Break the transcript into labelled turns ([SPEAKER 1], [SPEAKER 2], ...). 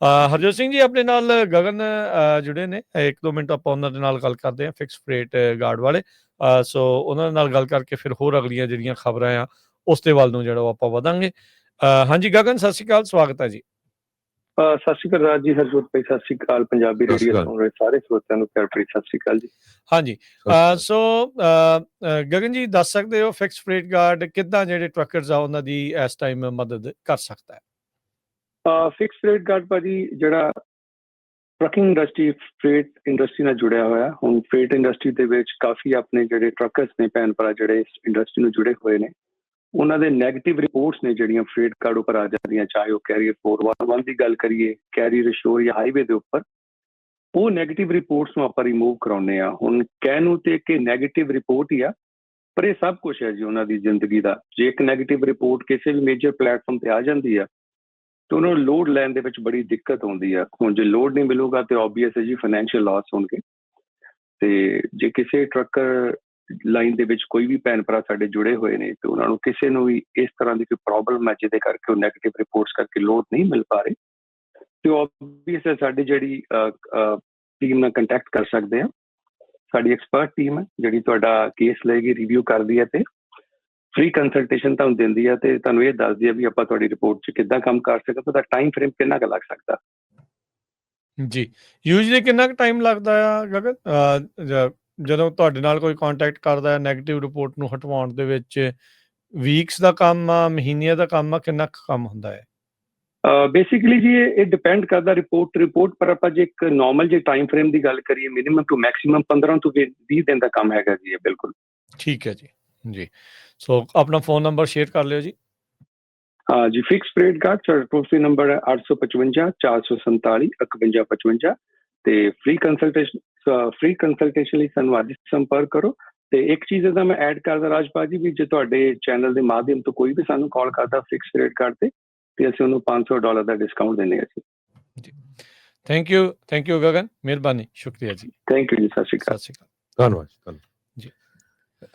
[SPEAKER 1] ਹਰਜੋਤ ਸਿੰਘ ਜੀ ਆਪਣੇ ਨਾਲ ਗਗਨ ਜੁੜੇ ਨੇ 1-2 ਮਿੰਟ ਆਪਾਂ ਉਹਨਾਂ ਦੇ ਨਾਲ ਗੱਲ ਕਰਦੇ ਹਾਂ ਫਿਕਸ ਰੇਟ ਗਾਰਡ ਵਾਲੇ। ਸੋ ਉਹਨਾਂ ਦੇ ਨਾਲ ਗੱਲ ਕਰਕੇ ਫਿਰ ਹੋਰ ਅਗਲੀਆਂ ਜਿਹੜੀਆਂ ਖਬਰਾਂ ਆ ਉਸ ਦੇ ਵੱਲ ਨੂੰ ਜਿਹੜਾ ਉਹ ਆਪਾਂ ਵਧਾਂਗੇ। ਹਾਂਜੀ ਗਗਨ, ਸਤਿ ਸ਼੍ਰੀ ਅਕਾਲ, ਸਵਾਗਤ ਹੈ ਜੀ।
[SPEAKER 2] ਸਤਿ ਸ਼੍ਰੀ ਅਕਾਲ ਰਾਜ ਜੀ, ਹਰਜੋਤ ਭਾਈ ਸਤਿ ਸ਼੍ਰੀ ਅਕਾਲ, ਪੰਜਾਬੀ ਰੇਡੀਓ ਸੁਣ ਰਹੇ ਸਾਰੇ ਸਰੋਤਿਆਂ ਨੂੰ ਪਿਆਰ ਭਰੀ ਸਤਿ ਸ਼੍ਰੀ ਅਕਾਲ ਜੀ।
[SPEAKER 1] ਹਾਂਜੀ, ਸੋ ਗਗਨ ਜੀ ਦੱਸ ਸਕਦੇ ਹੋ ਫਿਕਸ ਰੇਟ ਗਾਰਡ ਕਿੱਦਾਂ ਜਿਹੜੇ ਟਰੱਕਰਸ ਆ ਉਹਨਾਂ ਦੀ ਇਸ ਟਾਈਮ ਮਦਦ ਕਰ ਸਕਦਾ ਹੈ?
[SPEAKER 2] ਫਿਕਸ ਰੇਟ ਗਾਰਡ ਭਾਜੀ ਜਿਹੜਾ ਟਰੱਕਿੰਗ ਇੰਡਸਟਰੀ, ਫਰੇਟ ਇੰਡਸਟਰੀ ਨਾਲ ਜੁੜਿਆ ਹੋਇਆ। ਹੁਣ ਫਰੇਟ ਇੰਡਸਟਰੀ ਦੇ ਵਿੱਚ ਕਾਫੀ ਆਪਣੇ ਜਿਹੜੇ ਟਰੱਕਰਸ ਨੇ ਭੈਣ ਭਰਾ ਜਿਹੜੇ ਇਸ ਇੰਡਸਟਰੀ ਨੂੰ ਜੁੜੇ ਹੋਏ ਨੇ, ਉਹਨਾਂ ਦੇ ਨੈਗੇਟਿਵ ਰਿਪੋਰਟਸ ਨੇ ਜਿਹੜੀਆਂ ਫਰੇਟ ਕਾਰਡ ਉੱਪਰ ਆ ਜਾਂਦੀਆਂ, ਚਾਹੇ ਉਹ ਕੈਰੀਅਰ 411 ਦੀ ਗੱਲ ਕਰੀਏ, ਕੈਰੀਅਰ ਅਸ਼ੋਰ ਜਾਂ ਹਾਈਵੇ ਦੇ ਉੱਪਰ, ਉਹ ਨੈਗੇਟਿਵ ਰਿਪੋਰਟਸ ਨੂੰ ਆਪਾਂ ਰਿਮੂਵ ਕਰਾਉਂਦੇ ਆ। ਹੁਣ ਕਹਿਣ ਨੂੰ ਤੇ ਕਿ ਨੈਗੇਟਿਵ ਰਿਪੋਰਟ ਹੀ ਆ, ਪਰ ਇਹ ਸਭ ਕੁਛ ਹੈ ਜੀ ਉਹਨਾਂ ਦੀ ਜ਼ਿੰਦਗੀ ਦਾ। ਜੇ ਇੱਕ ਨੈਗੇਟਿਵ ਰਿਪੋਰਟ ਕਿਸੇ ਵੀ ਮੇਜਰ ਪਲੇਟਫਾਰਮ ਤੇ ਆ ਜਾਂਦੀ ਆ ਤੇ ਉਹਨਾਂ ਨੂੰ ਲੋਡ ਲੈਣ ਦੇ ਵਿੱਚ ਬੜੀ ਦਿੱਕਤ ਆਉਂਦੀ ਆ। ਹੁਣ ਜੇ ਲੋਡ ਨਹੀਂ ਮਿਲੂਗਾ ਤੇ ਓਬਵੀਅਸ ਹੈ ਜੀ ਫਾਈਨੈਂਸ਼ੀਅਲ ਲਾਸ ਹੋਣਗੇ। ਤੇ ਜੇ ਕਿਸੇ ਟਰੱਕਰ ਲਾਈਨ ਦੇ ਵਿੱਚ ਕੋਈ ਵੀ ਭੈਣ ਭਰਾ ਸਾਡੇ ਜੁੜੇ ਹੋਏ ਨੇ ਤੇ ਉਹਨਾਂ ਨੂੰ ਕਿਸੇ ਨੂੰ ਵੀ ਇਸ ਤਰ੍ਹਾਂ ਦੀ ਕੋਈ ਪ੍ਰੋਬਲਮ ਹੈ ਜਿਹਦੇ ਕਰਕੇ ਉਹ ਨੈਗੇਟਿਵ ਰਿਪੋਰਟਸ ਕਰਕੇ ਲੋਡ ਨਹੀਂ ਮਿਲ ਪਾ ਰਹੇ, ਤੇ ਓਬਵੀਅਸ ਹੈ ਸਾਡੀ ਜਿਹੜੀ ਟੀਮ ਨਾਲ ਕੰਟੈਕਟ ਕਰ ਸਕਦੇ ਆ। ਸਾਡੀ ਐਕਸਪਰਟ ਟੀਮ ਹੈ ਜਿਹੜੀ ਤੁਹਾਡਾ ਕੇਸ ਲਏਗੀ, ਰਿਵਿਊ ਕਰਦੀ ਹੈ ਤੇ ਫ੍ਰੀ ਕੰਸਲਟੇਸ਼ਨ ਤੁਹਾਨੂੰ ਦਿੰਦੀ ਹੈ ਤੇ ਤੁਹਾਨੂੰ ਇਹ ਦੱਸਦੀ ਹੈ ਵੀ ਆਪਾਂ ਤੁਹਾਡੀ ਰਿਪੋਰਟ 'ਚ ਕਿੱਦਾਂ ਕੰਮ ਕਰ ਸਕਦੇ, ਤੁਹਾਡਾ ਟਾਈਮ ਫਰੇਮ ਕਿੰਨਾ ਕੁ ਲੱਗ ਸਕਦਾ
[SPEAKER 1] ਜੀ। ਯੂਜਲੀ ਕਿੰਨਾ ਕੁ ਟਾਈਮ ਲੱਗਦਾ ਆ ਗਗਨ ਜਦੋਂ ਤੁਹਾਡੇ ਨਾਲ ਕੋਈ ਕੰਟੈਕਟ ਕਰਦਾ ਹੈ ਨੈਗੇਟਿਵ ਰਿਪੋਰਟ ਨੂੰ ਹਟਵਾਉਣ ਦੇ ਵਿੱਚ? ਵੀਕਸ ਦਾ ਕੰਮ ਆ, ਮਹੀਨਿਆਂ ਦਾ ਕੰਮ ਆ, ਕਿੰਨਾ ਕੁ ਕੰਮ ਹੁੰਦਾ ਹੈ?
[SPEAKER 2] ਬੇਸਿਕਲੀ ਜੀ ਇਹ ਡਿਪੈਂਡ ਕਰਦਾ ਰਿਪੋਰਟ ਪਰ ਆਪਾਂ ਜੇ ਇੱਕ ਨੋਰਮਲ ਜੇ ਟਾਈਮ ਫਰੇਮ ਦੀ ਗੱਲ ਕਰੀਏ, ਮਿਨੀਮਮ ਟੂ ਮੈਕਸੀਮਮ 15 ਤੋਂ 20 ਦਿਨ ਦਾ ਕੰਮ ਹੈਗਾ ਜੀ ਇਹ। ਬਿਲਕੁਲ
[SPEAKER 1] ਠੀਕ ਹੈ ਜੀ। ਜੀ, ਸੋ ਆਪਣਾ ਫੋਨ ਨੰਬਰ ਸ਼ੇਅਰ ਕਰ ਲਿਓ ਜੀ।
[SPEAKER 2] ਹਾਂ ਜੀ, ਫਿਕਸ ਰੇਟ ਗਾਰਡ ਸਾਡਾ ਟੋਲ ਫ੍ਰੀ ਨੰਬਰ ਹੈ 855 447 5155 ਤੇ ਫ੍ਰੀ ਕੰਸਲਟੇਸ਼ਨ ਲਈ ਸਾਨੂੰ ਅੱਜ ਸੰਪਰਕ ਕਰੋ। ਤੇ ਇੱਕ ਚੀਜ਼ ਦਾ ਮੈਂ ਐਡ ਕਰਦਾ ਰਾਜਪਾਲ ਜੀ, ਵੀ ਜੇ ਤੁਹਾਡੇ ਚੈਨਲ ਦੇ ਮਾਧਿਅਮ ਤੋਂ ਕੋਈ ਵੀ ਸਾਨੂੰ ਕਾਲ ਕਰਦਾ ਫਿਕਸ ਰੇਟ ਗਾਰਡ ਤੇ ਅਸੀਂ ਉਹਨੂੰ $500 ਦਾ ਡਿਸਕਾਊਂਟ ਦਿੰਦੇ ਹਾਂ ਜੀ।
[SPEAKER 1] ਥੈਂਕ ਯੂ ਗਗਨ, ਮਿਹਰਬਾਨੀ, ਸ਼ੁਕਰੀਆ ਜੀ।
[SPEAKER 2] ਥੈਂਕ ਯੂ ਜੀ, ਸਤਿ ਸ਼੍ਰੀ ਅਕਾਲ।
[SPEAKER 1] ਧੰਨਵਾਦ।